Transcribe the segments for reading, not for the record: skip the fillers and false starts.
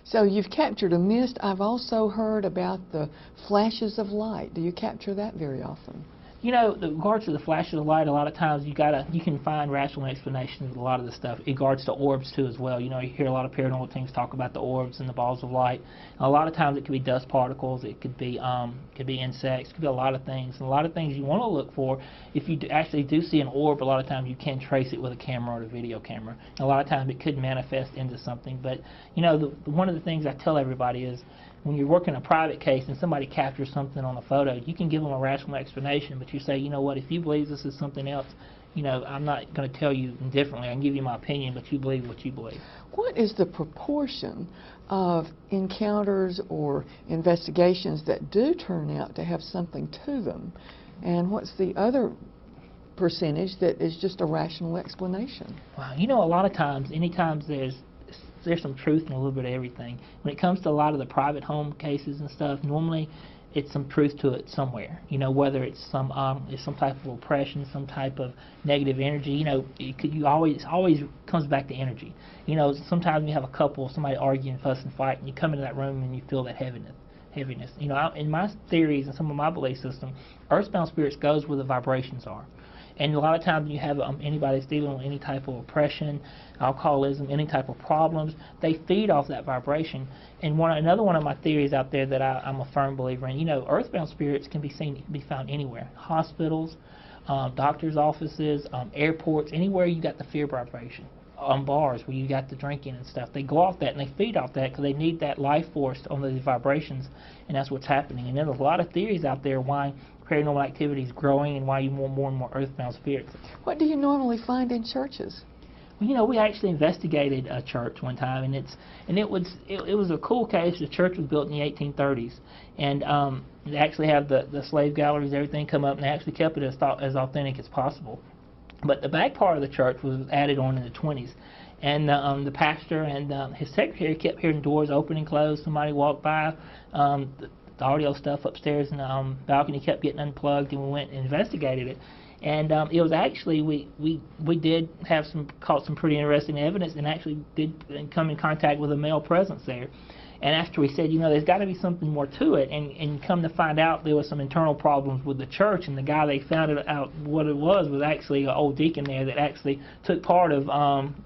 So you've captured a mist. I've also heard about the flashes of light. Do you capture that very often? You know, in regards to the flashes of light, a lot of times you can find rational explanations with a lot of the stuff. In regards to orbs too, as well. You know, you hear a lot of paranormal things talk about the orbs and the balls of light. And a lot of times it could be dust particles. It could be insects. It could be a lot of things. And a lot of things you want to look for. If you actually do see an orb, a lot of times you can trace it with a camera or a video camera. And a lot of times it could manifest into something. But you know, one of the things I tell everybody is, when you're working a private case and somebody captures something on a photo, you can give them a rational explanation, but you say, you know what, if you believe this is something else, you know, I'm not going to tell you differently. I can give you my opinion, but you believe what you believe. What is the proportion of encounters or investigations that do turn out to have something to them? And what's the other percentage that is just a rational explanation? Wow, you know, a lot of times, anytime there's some truth in a little bit of everything. When it comes to a lot of the private home cases and stuff, normally it's some truth to it somewhere. You know, whether it's some type of oppression, some type of negative energy. You know, it always comes back to energy. You know, sometimes you have a couple, somebody arguing, fuss and fight, and you come into that room and you feel that heaviness. You know, in my theories and some of my belief system, earthbound spirits goes where the vibrations are. And a lot of times when you have anybody that's dealing with any type of oppression, alcoholism, any type of problems, they feed off that vibration. And another one of my theories out there that I'm a firm believer in, you know, earthbound spirits can be found anywhere. Hospitals, doctors' offices, airports, anywhere you got the fear vibration. On bars where you got the drinking and stuff, they go off that and they feed off that because they need that life force on those vibrations, and that's what's happening. And there's a lot of theories out there why paranormal activity is growing and why you want more and more earthbound spirits. What do you normally find in churches? Well, you know, we actually investigated a church one time, and it was a cool case. The church was built in the 1830s, and they actually have the slave galleries, everything come up, and they actually kept it as authentic as possible. But the back part of the church was added on in the 20s. And the pastor and his secretary kept hearing doors open and close. Somebody walked by. The audio stuff upstairs in the balcony kept getting unplugged, and we went and investigated it. And it was actually, we did have caught some pretty interesting evidence, and actually did come in contact with a male presence there. And after we said, you know, there's got to be something more to it, and come to find out there was some internal problems with the church, and the guy they found out what it was actually an old deacon there that actually took part of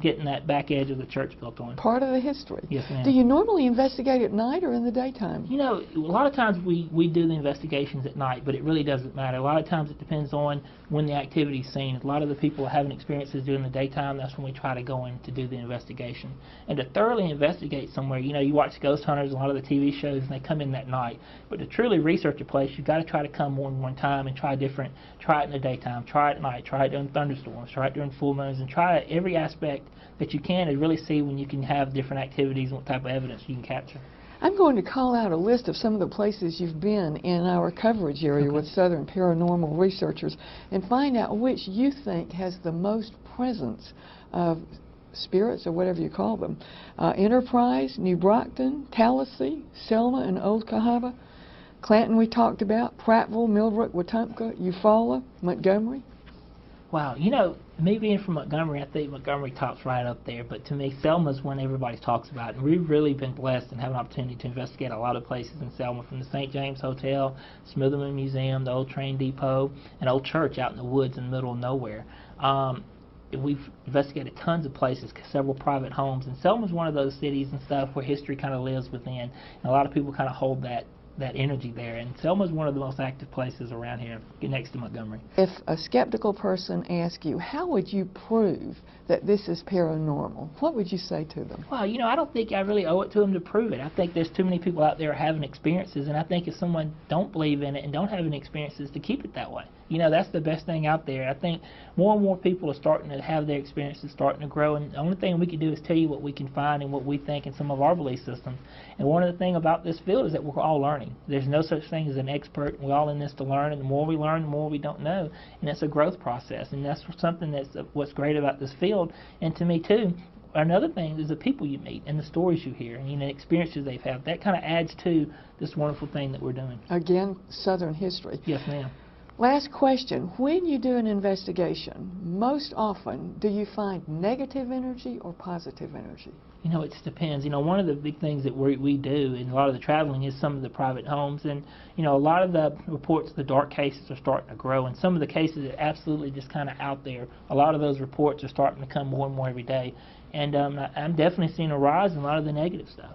getting that back edge of the church built on. Part of the history. Yes, ma'am. Do you normally investigate at night or in the daytime? You know, a lot of times we do the investigations at night, but it really doesn't matter. A lot of times it depends on when the activity's seen. A lot of the people are having experiences during the daytime. That's when we try to go in to do the investigation. And to thoroughly investigate somewhere, you know, you watch Ghost Hunters, a lot of the TV shows, and they come in that night. But to truly research a place, you've got to try to come more than one time and try it in the daytime, try it at night, try it during thunderstorms, try it during full moons, and try every aspect that you can to really see when you can have different activities and what type of evidence you can capture. I'm going to call out a list of some of the places you've been in our coverage area with Southern paranormal researchers and find out which you think has the most presence of spirits, or whatever you call them. Enterprise, New Brockton, Tallahassee, Selma and Old Cahaba, Clanton we talked about, Prattville, Millbrook, Wetumpka, Eufaula, Montgomery. Wow, you know, me being from Montgomery, I think Montgomery tops right up there, but to me, Selma's one everybody talks about, and we've really been blessed and have an opportunity to investigate a lot of places in Selma, from the St. James Hotel, Smitherman Museum, the old train depot, an old church out in the woods in the middle of nowhere. We've investigated tons of places, several private homes, and Selma's one of those cities and stuff where history kind of lives within, and a lot of people kind of hold that energy there, and Selma's one of the most active places around here, next to Montgomery. If a skeptical person asks you, how would you prove that this is paranormal, what would you say to them? Well, you know, I don't think I really owe it to them to prove it. I think there's too many people out there having experiences, and I think if someone don't believe in it and don't have any experiences, to keep it that way. You know, that's the best thing out there. I think more and more people are starting to have their experiences, starting to grow, and the only thing we can do is tell you what we can find and what we think in some of our belief systems. And one of the things about this field is that we're all learning. There's no such thing as an expert. We're all in this to learn, and the more we learn, the more we don't know. And it's a growth process, and that's something that's what's great about this field. And to me, too, another thing is the people you meet and the stories you hear and, you know, experiences they've had. That kind of adds to this wonderful thing that we're doing. Again, Southern history. Yes, ma'am. Last question. When you do an investigation, most often do you find negative energy or positive energy? You know, it just depends. You know, one of the big things that we do in a lot of the traveling is some of the private homes. And, you know, a lot of the reports, the dark cases are starting to grow. And some of the cases that are absolutely just kind of out there, a lot of those reports are starting to come more and more every day. And I'm definitely seeing a rise in a lot of the negative stuff.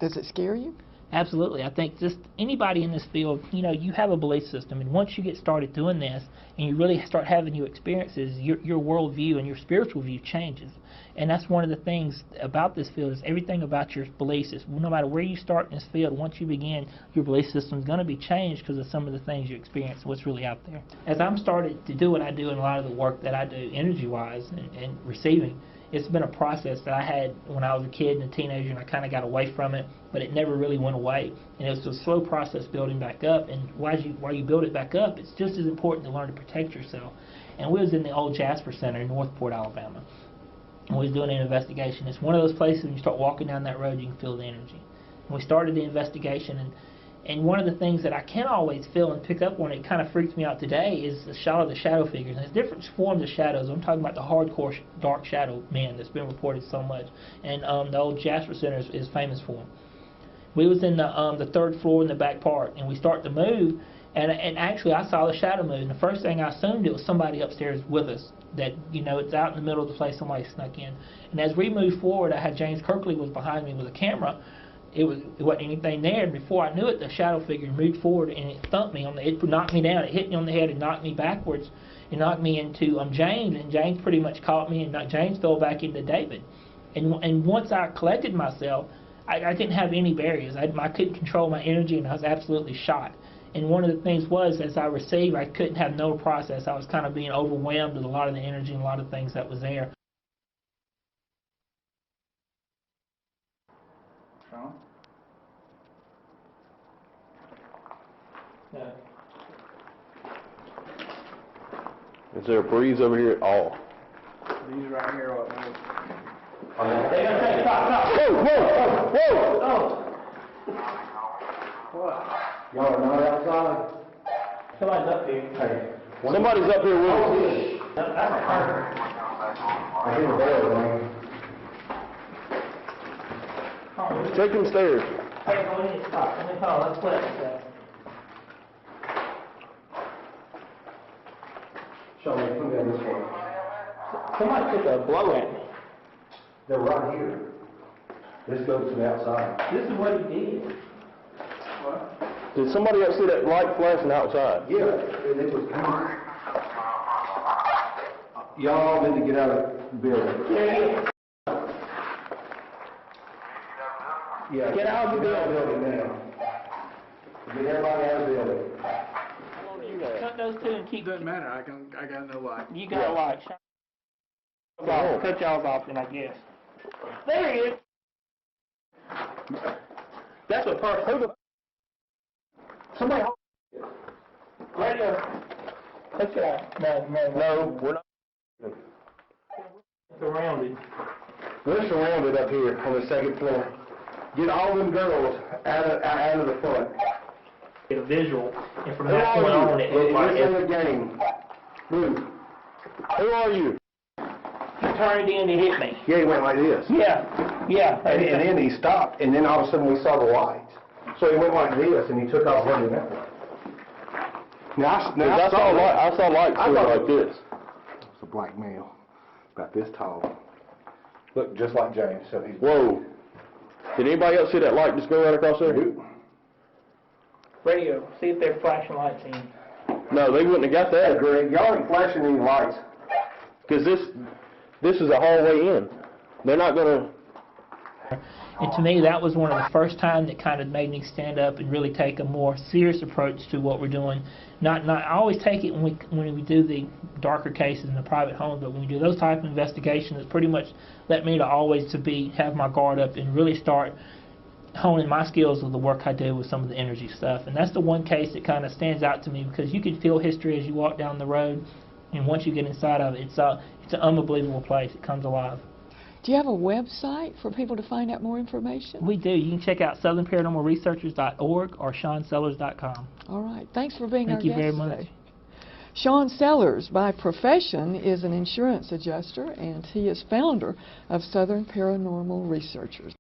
Does it scare you? Absolutely. I think just anybody in this field, you know, you have a belief system, and once you get started doing this and you really start having new experiences, your worldview and your spiritual view changes. And that's one of the things about this field, is everything about your beliefs. No matter where you start in this field, once you begin, your belief system is going to be changed because of some of the things you experience and what's really out there. As I'm started to do what I do in a lot of the work that I do energy-wise and receiving, it's been a process that I had when I was a kid and a teenager, and I kind of got away from it, but it never really went away. And it was a slow process building back up, and while you build it back up, it's just as important to learn to protect yourself. And we was in the old Jasper Center in Northport, Alabama, and we was doing an investigation. It's one of those places when you start walking down that road, you can feel the energy. And we started the investigation, and one of the things that I can't always feel and pick up on, it kind of freaks me out today, is the shadow figures. And there's different forms of shadows. I'm talking about the hardcore dark shadow man that's been reported so much. And the old Jasper Center is famous for them. We was in the third floor in the back part, and we start to move, and actually I saw the shadow move. And the first thing I assumed, it was somebody upstairs with us. That, you know, it's out in the middle of the place, somebody snuck in. And as we moved forward, I had James Kirkley was behind me with a camera. It wasn't anything there, and before I knew it, the shadow figure moved forward and it thumped me it knocked me down. It hit me on the head and knocked me backwards. It knocked me into James, and James pretty much caught me, and James fell back into David. And once I collected myself, I didn't have any barriers. I couldn't control my energy, and I was absolutely shot. And one of the things was, as I received, I couldn't have no process. I was kind of being overwhelmed with a lot of the energy and a lot of things that was there. Shawn? Yeah. Is there a breeze over here at all? These right here, what move? They're going to say, stop. Whoa, whoa, whoa! Oh. What? Y'all are not outside? Somebody's up here. Hey, somebody's up here with us. That's a hunter. I hear the bell ring. Oh, Take them stairs. hey, go in and stop. Let me call. Let's split it. Shawn, come down this way. Somebody took a blow at me. They're right here. This goes to the outside. This is what he did. What? Did somebody else see that light flashing outside? Yeah, and it was coming. Y'all need to get out of the building. Yeah. Yeah. Get out of the building now. Get everybody out of the building. Cut those two and keep. Doesn't matter, I got no light. You got a light. Cut y'all off, then I guess. There he is. That's a person. Somebody. Radio. Cut you out. No, we're not. Surrounded. We're surrounded up here on the second floor. Get all them girls out of the front. Get a visual, and from Who that are point on, you? it looked like This it. ain't a game. Move. Who are you? He turned in and hit me. Yeah, he went like this. Yeah. And then he stopped, and then all of a sudden we saw the lights. So he went like this, and he took off running that way. Now I saw lights I doing thought like this. It's a black male, about this tall. Looked just like James, so he's... Whoa. Did anybody else see that light just go right across there? Radio. See if they're flashing lights in. No, they wouldn't have got Hey, that. Greg, y'all ain't flashing any lights. Because this is a hallway in. They're not going to... And to me, that was one of the first times that kind of made me stand up and really take a more serious approach to what we're doing. I always take it when we do the darker cases in the private homes, but when we do those type of investigations, it's pretty much let me to always have my guard up and really start honing my skills with the work I do with some of the energy stuff. And that's the one case that kind of stands out to me, because you can feel history as you walk down the road, and once you get inside of it, it's an unbelievable place. It comes alive. Do you have a website for people to find out more information? We do. You can check out southernparanormalresearchers.org or ShawnSellers.com. All right. Thanks for being our Thank you guest very much. today. Shawn Sellers, by profession, is an insurance adjuster, and he is founder of Southern Paranormal Researchers.